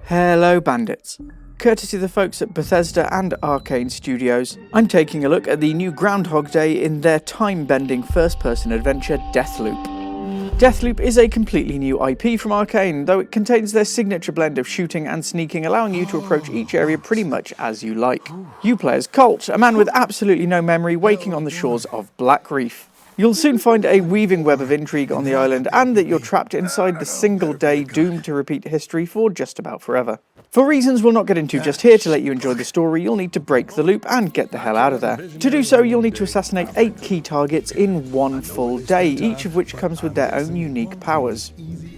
Hello Bandits. Courtesy of the folks at Bethesda and Arkane Studios, I'm taking a look at the new Groundhog Day in their time-bending first-person adventure Deathloop. Deathloop is a completely new IP from Arkane, though it contains their signature blend of shooting and sneaking, allowing you to approach each area pretty much as you like. You play as Colt, a man with absolutely no memory waking on the shores of Black Reef. You'll soon find a weaving web of intrigue on the island, and that you're trapped inside the single day doomed to repeat history for just about forever. For reasons we'll not get into just here, to let you enjoy the story, you'll need to break the loop and get the hell out of there. To do so, you'll need to assassinate 8 key targets in one full day, each of which comes with their own unique powers.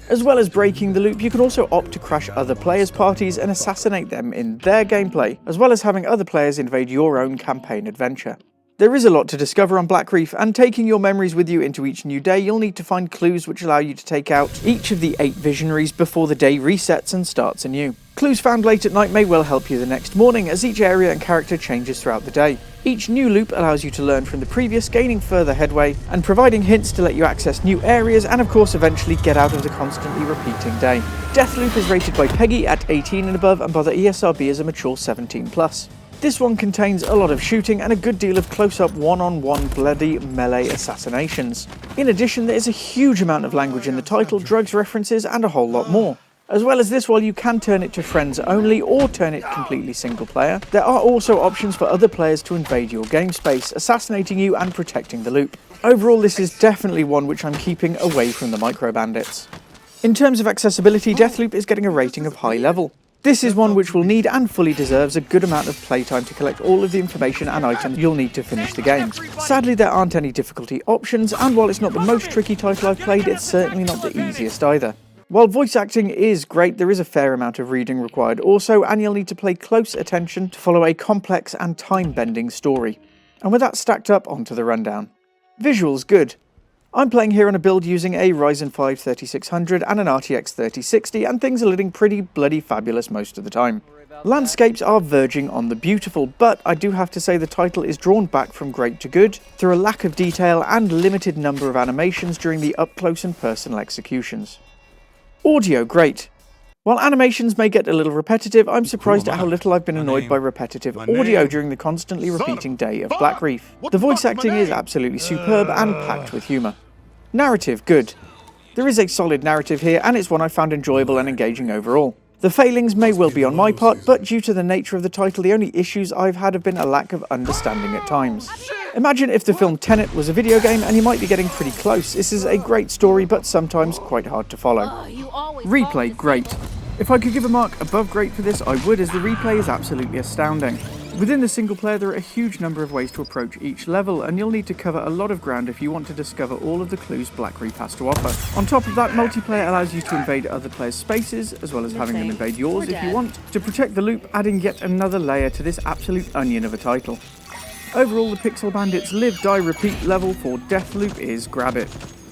As well as breaking the loop, you can also opt to crash other players' parties and assassinate them in their gameplay, as well as having other players invade your own campaign adventure. There is a lot to discover on Black Reef, and taking your memories with you into each new day, you'll need to find clues which allow you to take out each of the 8 visionaries before the day resets and starts anew. Clues found late at night may well help you the next morning, as each area and character changes throughout the day. Each new loop allows you to learn from the previous, gaining further headway, and providing hints to let you access new areas and of course eventually get out of the constantly repeating day. Deathloop is rated by PEGI at 18 and above, and by the ESRB as a mature 17+. This one contains a lot of shooting and a good deal of close-up one-on-one bloody melee assassinations. In addition, there is a huge amount of language in the title, drugs references and a whole lot more. As well as this, while you can turn it to friends only or turn it completely single player, there are also options for other players to invade your game space, assassinating you and protecting the loop. Overall, this is definitely one which I'm keeping away from the micro bandits. In terms of accessibility, Deathloop is getting a rating of high level. This is one which will need and fully deserves a good amount of playtime to collect all of the information and items you'll need to finish the game. Sadly, there aren't any difficulty options, and while it's not the most tricky title I've played, it's certainly not the easiest either. While voice acting is great, there is a fair amount of reading required also, and you'll need to pay close attention to follow a complex and time-bending story. And with that stacked up, onto the rundown. Visuals good. I'm playing here on a build using a Ryzen 5 3600 and an RTX 3060, and things are looking pretty bloody fabulous most of the time. Landscapes are verging on the beautiful, but I do have to say the title is drawn back from great to good through a lack of detail and limited number of animations during the up-close and personal executions. Audio great. While animations may get a little repetitive, I'm surprised at how little I've been annoyed by repetitive audio during the constantly repeating day of Black Reef. The voice acting is absolutely superb and packed with humour. Narrative good. There is a solid narrative here, and it's one I found enjoyable and engaging overall. The failings may well be on my part, but due to the nature of the title, the only issues I've had have been a lack of understanding at times. Imagine if the film Tenet was a video game, and you might be getting pretty close. This is a great story, but sometimes quite hard to follow. Replay great. If I could give a mark above great for this, I would, as the replay is absolutely astounding. Within the single player, there are a huge number of ways to approach each level, and you'll need to cover a lot of ground if you want to discover all of the clues Black Reef has to offer. On top of that, multiplayer allows you to invade other players' spaces, as well as having them invade yours if you want, to protect the loop, adding yet another layer to this absolute onion of a title. Overall, the Pixel Bandits Live, Die, Repeat level for Deathloop is grab it.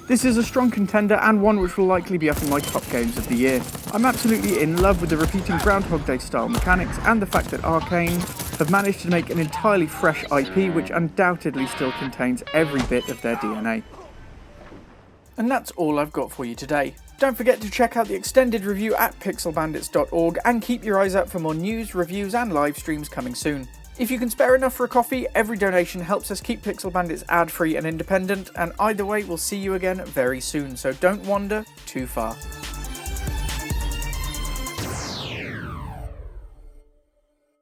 This is a strong contender, and one which will likely be up in my top games of the year. I'm absolutely in love with the repeating Groundhog Day style mechanics, and the fact that Arkane have managed to make an entirely fresh IP which undoubtedly still contains every bit of their DNA. And that's all I've got for you today. Don't forget to check out the extended review at pixelbandits.org, and keep your eyes out for more news, reviews and live streams coming soon. If you can spare enough for a coffee, every donation helps us keep Pixel Bandits ad-free and independent, and either way, we'll see you again very soon, so don't wander too far.